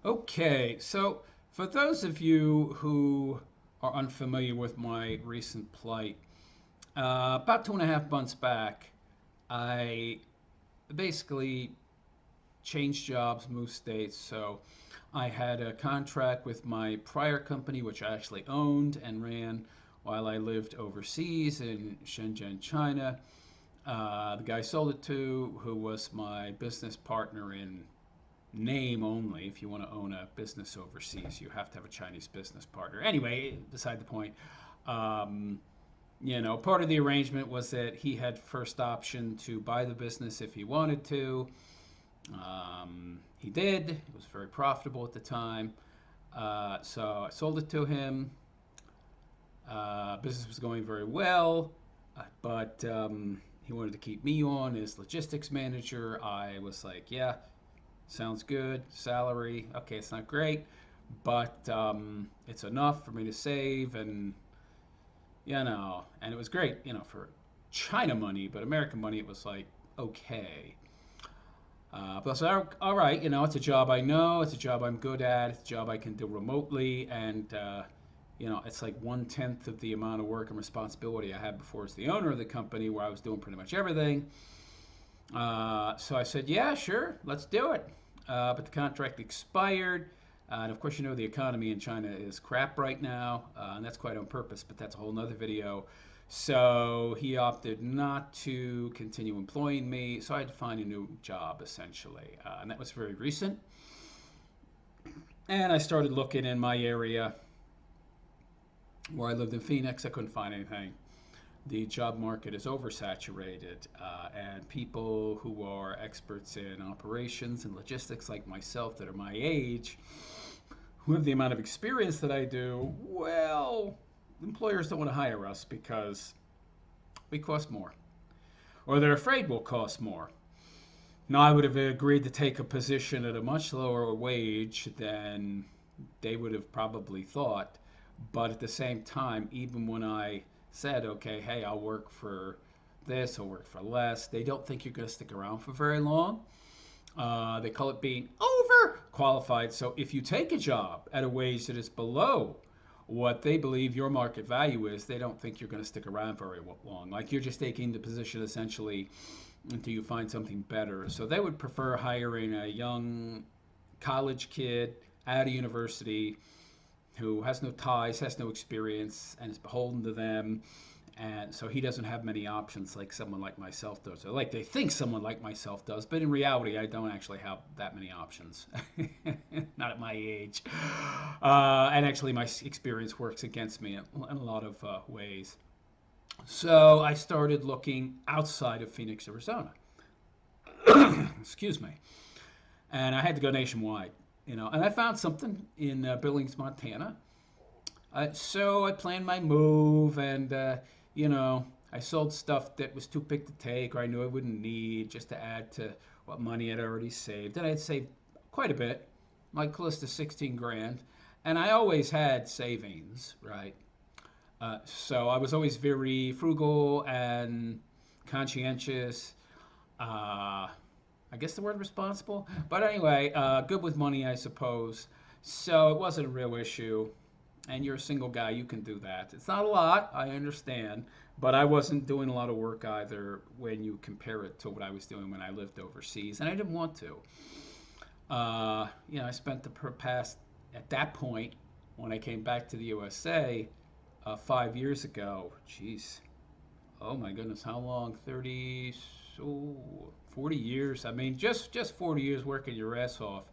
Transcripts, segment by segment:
Okay, so for those of you who are unfamiliar with my recent plight, about 2.5 months back, I basically changed jobs, moved states. So I had a contract with my prior company, which I actually owned and ran while I lived overseas in Shenzhen, China. The guy I sold it to, who was my business partner in name only. If you want to own a business overseas, you have to have a Chinese business partner. Anyway, beside the point. Um, Part of the arrangement was that he had first option to buy the business if he wanted to. He did. It was very profitable at the time. So I sold it to him. Business was going very well, but he wanted to keep me on as logistics manager. I was like, yeah, sounds good. Salary, okay, it's not great, but it's enough for me to save, and it was great, for China money, but American money, it was like okay. But I said, all right, it's a job I know, it's a job I'm good at, it's a job I can do remotely, and it's like 1/10 of the amount of work and responsibility I had before as the owner of the company, where I was doing pretty much everything. So I said, yeah, sure, let's do it. But the contract expired. And of course, the economy in China is crap right now, and that's quite on purpose, but that's a whole nother video. So he opted not to continue employing me, so I had to find a new job essentially. And that was very recent. And I started looking in my area where I lived in Phoenix. I couldn't find anything. The job market is oversaturated, and people who are experts in operations and logistics, like myself, that are my age, who have the amount of experience that I do, well, employers don't want to hire us because we cost more, or they're afraid we'll cost more. Now, I would have agreed to take a position at a much lower wage than they would have probably thought. But at the same time, even when I said, okay, hey, I'll work for this, I'll work for less, they don't think you're going to stick around for very long. They call it being overqualified. So if you take a job at a wage that is below what they believe your market value is, they don't think you're going to stick around very long. Like you're just taking the position essentially until you find something better. So they would prefer hiring a young college kid out of university who has no ties, has no experience, and is beholden to them. And so he doesn't have many options like someone like myself does. Or like they think someone like myself does, but in reality, I don't actually have that many options. Not at my age. And actually, my experience works against me in a lot of ways. So I started looking outside of Phoenix, Arizona. Excuse me. And I had to go nationwide, and I found something in Billings, Montana. So I planned my move, and you know, I sold stuff that was too big to take, or I knew I wouldn't need, just to add to what money I'd already saved. And I'd saved quite a bit, like close to 16 grand. And I always had savings, right? So I was always very frugal and conscientious. I guess the word responsible. But anyway, good with money, I suppose. So it wasn't a real issue. And you're a single guy, you can do that. It's not a lot, I understand. But I wasn't doing a lot of work either when you compare it to what I was doing when I lived overseas. And I didn't want to. I spent the past, at that point, when I came back to the USA 5 years ago, jeez, oh my goodness, how long? 30, so 40 years. I mean, just 40 years working your ass off.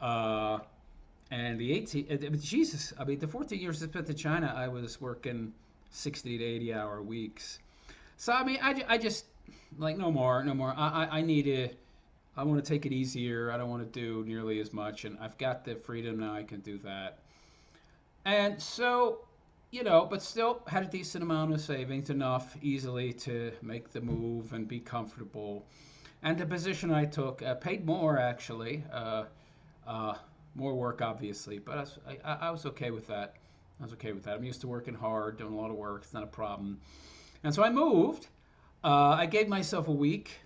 Uh, and the 18, Jesus, I mean, the 14 years I spent in China, I was working 60 to 80 hour weeks. So, I mean, I just, like, no more, no more. I need to, I want to take it easier. I don't want to do nearly as much. And I've got the freedom now, I can do that. And so, but still had a decent amount of savings, enough easily to make the move and be comfortable. And the position I took paid more, actually. Uh, More work, obviously, but I was okay with that. I was okay with that. I'm used to working hard, doing a lot of work. It's not a problem. And so I moved. I gave myself a week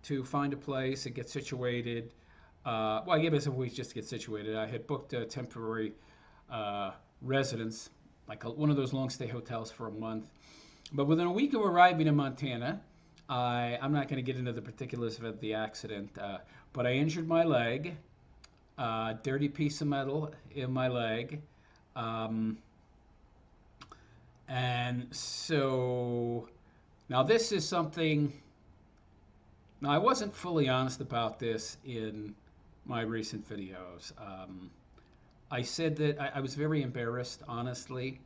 to find a place and get situated. well, I gave myself a week just to get situated. I had booked a temporary uh, residence, like one of those long stay hotels for a month. But within a week of arriving in Montana, I'm not going to get into the particulars of the accident, but I injured my leg, dirty piece of metal in my leg. Um, and so now this is something. Now, I wasn't fully honest about this in my recent videos. I said that I was very embarrassed, honestly,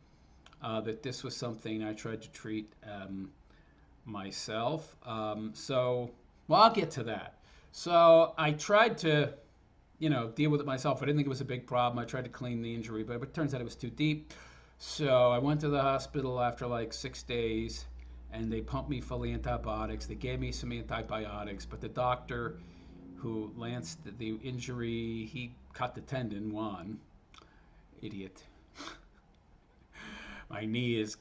that this was something I tried to treat myself. Well, I'll get to that. So I tried to, deal with it myself. I didn't think it was a big problem. I tried to clean the injury, but it turns out it was too deep. So I went to the hospital after like 6 days, and they pumped me full of antibiotics. They gave me some antibiotics, but the doctor who lanced the injury, he cut the tendon, one idiot. My knee is,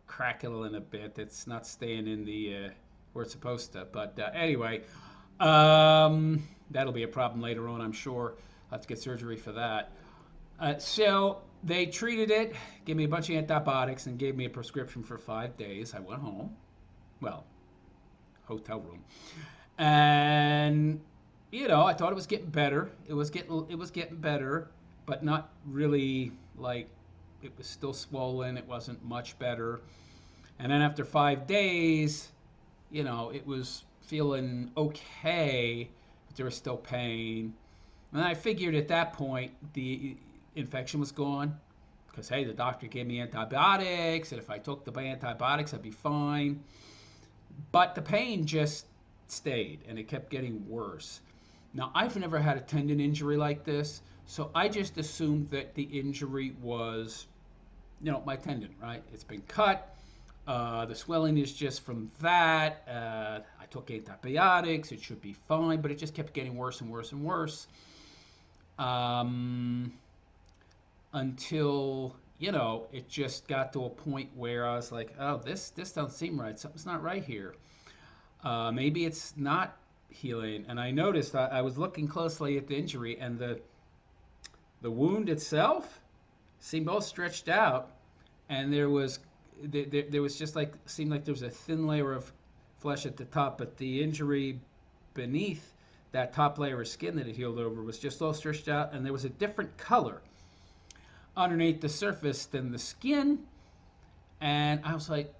crackling a bit. It's not staying in the where it's supposed to. But anyway, that'll be a problem later on, I'm sure. I'll have to get surgery for that. So they treated it, gave me a bunch of antibiotics, and gave me a prescription for 5 days. I went home. Well, hotel room. And, I thought it was getting better. It was getting better, but not really like it was still swollen. It wasn't much better. And then after 5 days, it was feeling okay, but there was still pain. And I figured at that point the infection was gone because, hey, the doctor gave me antibiotics, and if I took the antibiotics, I'd be fine. But the pain just stayed, and it kept getting worse. Now, I've never had a tendon injury like this, so I just assumed that the injury was, my tendon, right? It's been cut. The swelling is just from that. I took antibiotics. It should be fine, but it just kept getting worse and worse and worse. Until, it just got to a point where I was like, oh, this doesn't seem right. Something's not right here. Maybe it's not healing. And I noticed I was looking closely at the injury, and the wound itself seemed all stretched out, and there was just seemed like there was a thin layer of flesh at the top, but the injury beneath that top layer of skin that it healed over was just all stretched out, and there was a different color underneath the surface than the skin. And I was like,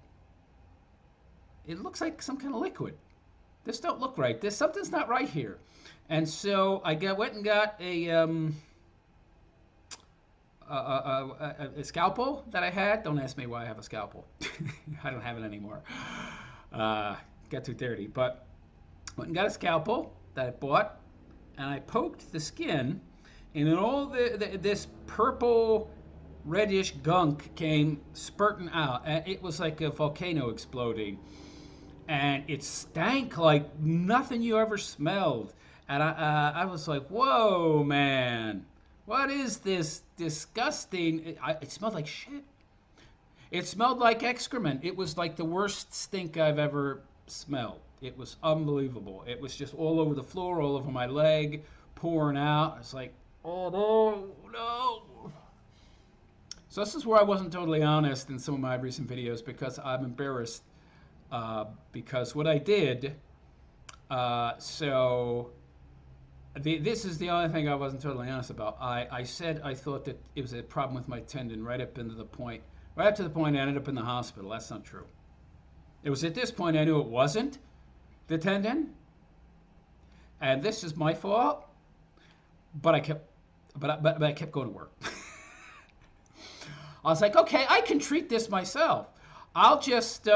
it looks like some kind of liquid. This don't look right. Something's not right here. And so I went and got a scalpel that I had. Don't ask me why I have a scalpel. I don't have it anymore. Got too dirty. But went and got a scalpel that I bought, and I poked the skin, and then all this purple reddish gunk came spurting out, and it was like a volcano exploding, and it stank like nothing you ever smelled. And I was like, whoa, man, what is this disgusting? It smelled like shit. It smelled like excrement. It was like the worst stink I've ever smelled. It was unbelievable. It was just all over the floor, all over my leg, pouring out. I was like, oh, no. So this is where I wasn't totally honest in some of my recent videos, because I'm embarrassed. Because what I did, this is the only thing I wasn't totally honest about. I said I thought that it was a problem with my tendon right up to the point I ended up in the hospital. That's not true. It was at this point I knew it wasn't the tendon, and this is my fault. But I kept going to work. I was like, okay, I can treat this myself. I'll just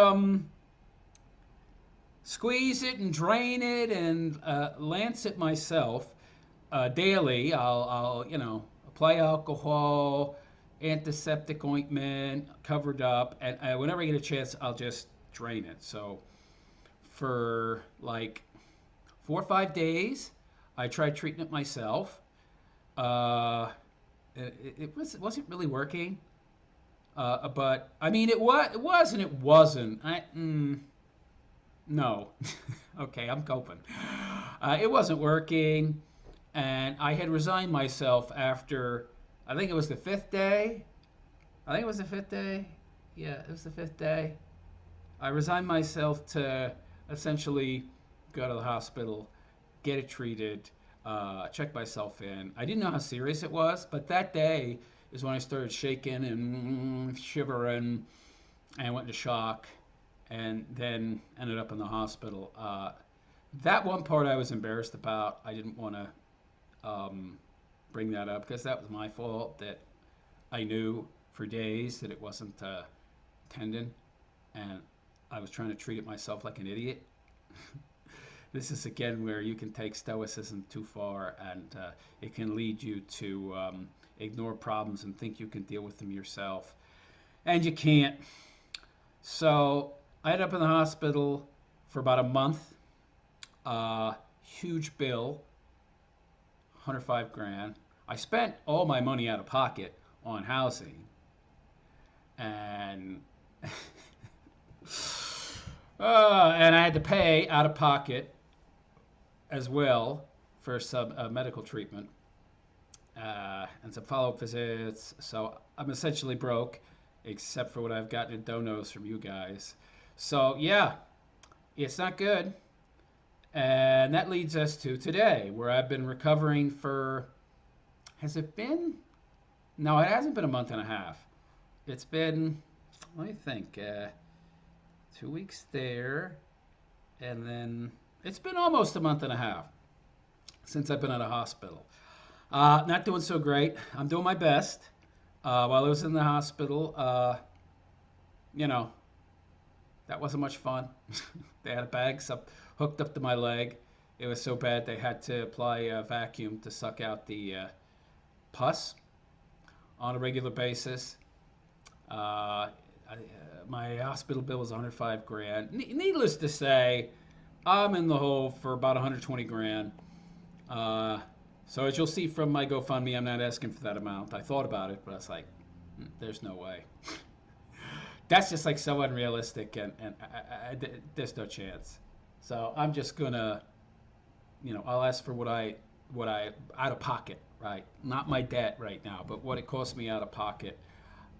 squeeze it and drain it and lance it myself daily. I'll apply alcohol, antiseptic ointment, covered up, and whenever I get a chance, I'll just drain it. So for like 4 or 5 days, I tried treating it myself. It wasn't really working. But I mean, it was and it wasn't. No. Okay, I'm coping. It wasn't working. And I had resigned myself after, I think it was the fifth day. I think it was the fifth day. Yeah, it was the fifth day. I resigned myself to essentially go to the hospital, get it treated, check myself in. I didn't know how serious it was, but that day is when I started shaking and shivering and went into shock and then ended up in the hospital. That one part I was embarrassed about. I didn't want to bring that up because that was my fault. That I knew for days that it wasn't a tendon, and I was trying to treat it myself like an idiot. This is again where you can take stoicism too far, and it can lead you to ignore problems and think you can deal with them yourself, and you can't. So I ended up in the hospital for about a month. Huge bill, 105 grand. I spent all my money out of pocket on housing, and and I had to pay out of pocket as well for some medical treatment and some follow-up visits. So I'm essentially broke, except for what I've gotten in donos from you guys. So yeah, it's not good. And that leads us to today, where I've been recovering for, has it been? No, it hasn't been a month and a half. It's been, let me think, 2 weeks there, and then it's been almost a month and a half since I've been at a hospital. Not doing so great. I'm doing my best. While I was in the hospital, you know, that wasn't much fun. They had a bag hooked up to my leg. It was so bad they had to apply a vacuum to suck out the pus on a regular basis. My hospital bill was 105 grand. Needless to say, I'm in the hole for about 120 grand. So as you'll see from my GoFundMe, I'm not asking for that amount. I thought about it, but I was like, there's no way. That's just like so unrealistic, and there's no chance. So I'm just gonna, I'll ask for what I out of pocket, right? Not my debt right now, but what it costs me out of pocket,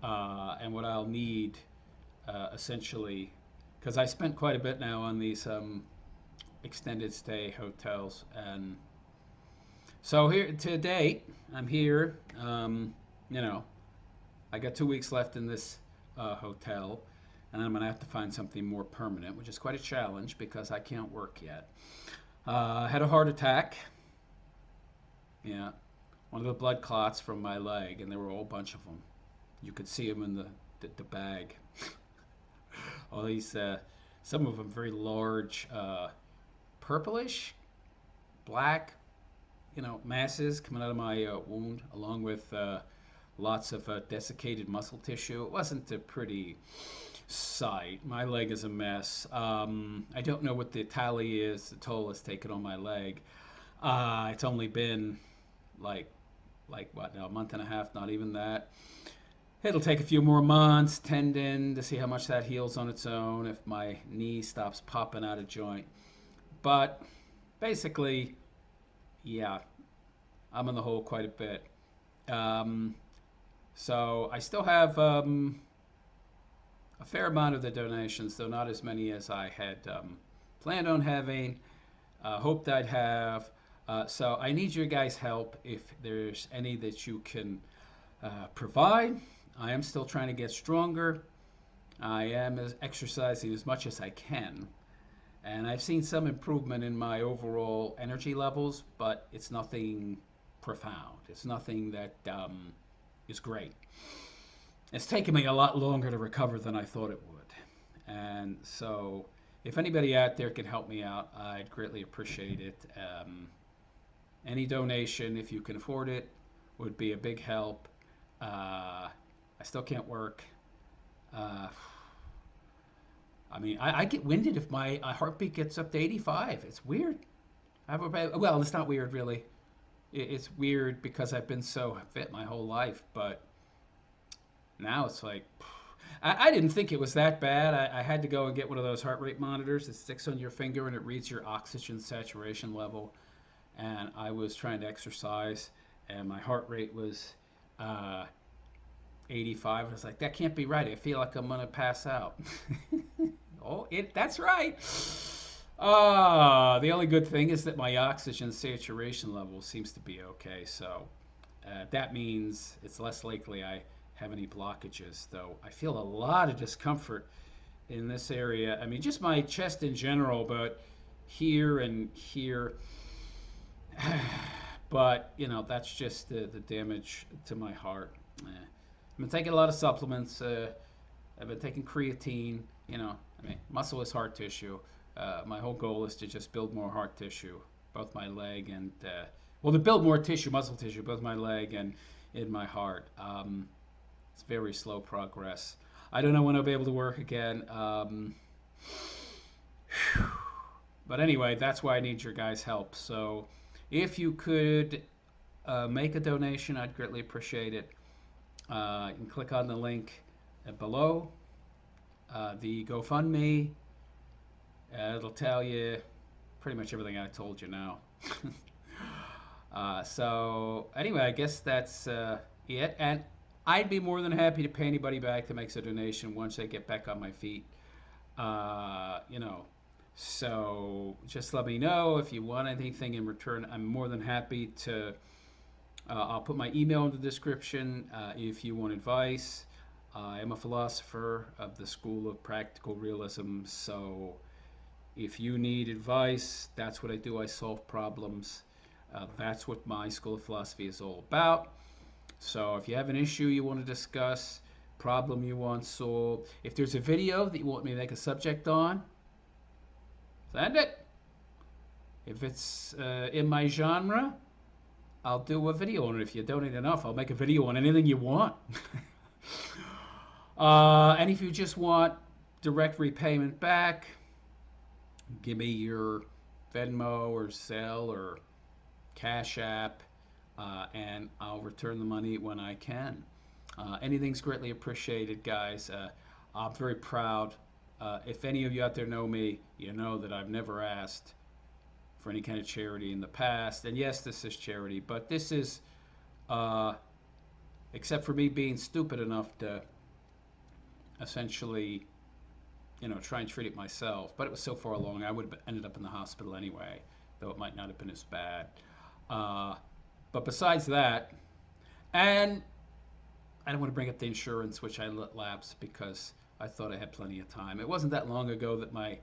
and what I'll need, essentially, because I spent quite a bit now on these extended stay hotels, and so here to date, I'm here. I got 2 weeks left in this hotel, and I'm going to have to find something more permanent, which is quite a challenge because I can't work yet. I had a heart attack. Yeah, one of the blood clots from my leg, and there were a whole bunch of them. You could see them in the bag. All these, some of them very large, purplish, black, masses coming out of my wound, along with lots of desiccated muscle tissue. It wasn't a pretty sight. My leg is a mess. I don't know what the tally is, the toll has taken on my leg. It's only been like what now, a month and a half, not even that. It'll take a few more months, tendon, to see how much that heals on its own, if my knee stops popping out of joint. But basically, yeah, I'm in the hole quite a bit. So I still have a fair amount of the donations, though not as many as I had planned on having, hoped I'd have. So I need your guys' help if there's any that you can provide. I am still trying to get stronger. I am exercising as much as I can. And I've seen some improvement in my overall energy levels, but it's nothing profound. It's nothing that is great. It's taken me a lot longer to recover than I thought it would. And so if anybody out there can help me out, I'd greatly appreciate it. Any donation, if you can afford it, would be a big help. I still can't work. I get winded if my heartbeat gets up to 85. It's weird. Well, it's not weird, really. It's weird because I've been so fit my whole life, but now it's like, I didn't think it was that bad. I had to go and get one of those heart rate monitors that sticks on your finger and it reads your oxygen saturation level. and I was trying to exercise, and my heart rate was uh, 85. I was like, that can't be right. I feel like I'm gonna pass out. Oh, that's right. The only good thing is that my oxygen saturation level seems to be okay. So that means it's less likely I have any blockages, though I feel a lot of discomfort in this area. I mean, just my chest in general, but here and here. But, that's just the damage to my heart. I've been taking a lot of supplements. I've been taking creatine. I mean, muscle is heart tissue. My whole goal is to just build more heart tissue, both my leg and, well, to build more tissue, muscle tissue, both my leg and in my heart. It's very slow progress. I don't know when I'll be able to work again. But anyway, that's why I need your guys' help. So if you could make a donation, I'd greatly appreciate it. You can click on the link below, the GoFundMe. It'll tell you pretty much everything I told you now. So anyway, I guess that's it. And I'd be more than happy to pay anybody back that makes a donation once I get back on my feet. You know, so just let me know if you want anything in return. I'm more than happy to. I'll put my email in the description if you want advice. I am a philosopher of the School of Practical Realism, so if you need advice, that's what I do. I solve problems. That's what my School of Philosophy is all about. So if you have an issue you want to discuss, problem you want solved, if there's a video that you want me to make a subject on, send it. If it's in my genre, I'll do a video on it. If you donate enough, I'll make a video on anything you want. And if you just want direct repayment back, give me your Venmo or Zelle or Cash App, and I'll return the money when I can. Anything's greatly appreciated, guys. I'm very proud. If any of you out there know me, you know that I've never asked for any kind of charity in the past. And yes, this is charity, but this is, except for me being stupid enough to essentially, try and treat it myself. But it was so far along, I would have ended up in the hospital anyway, though it might not have been as bad. But besides that, and I don't want to bring up the insurance, which I let lapse because I thought I had plenty of time. It wasn't that long ago that my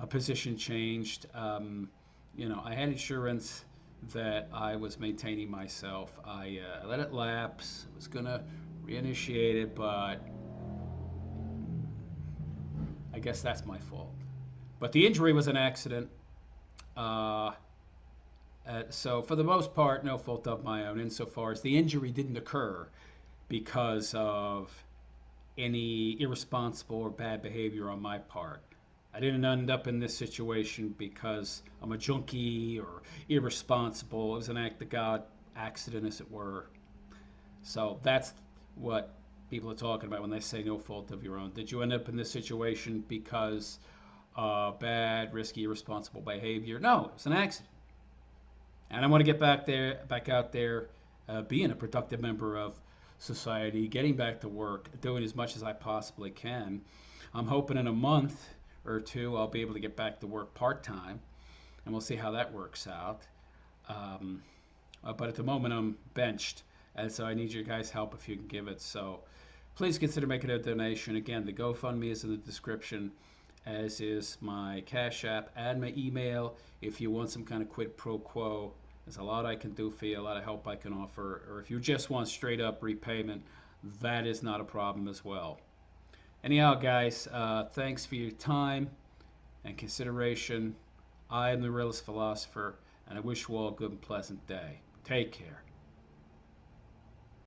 position changed. I had insurance that I was maintaining myself. I let it lapse. I was going to reinitiate it, but I guess that's my fault. But the injury was an accident. So for the most part, no fault of my own, insofar as the injury didn't occur because of any irresponsible or bad behavior on my part. I didn't end up in this situation because I'm a junkie or irresponsible. It was an act of God, accident as it were. So that's what people are talking about when they say no fault of your own. Did you end up in this situation because of bad, risky, irresponsible behavior? No, it was an accident. And I want to get back out there, being a productive member of society, getting back to work, doing as much as I possibly can. I'm hoping in a month or two I'll be able to get back to work part-time, and we'll see how that works out. But at the moment I'm benched, and so I need your guys' help if you can give it. So please consider making a donation. Again, the GoFundMe is in the description, as is my Cash App and my email. If you want some kind of quid pro quo, there's a lot I can do for you, a lot of help I can offer. Or if you just want straight up repayment, that is not a problem as well. Anyhow, guys, thanks for your time and consideration. I am the Realist Philosopher, and I wish you all a good and pleasant day. Take care.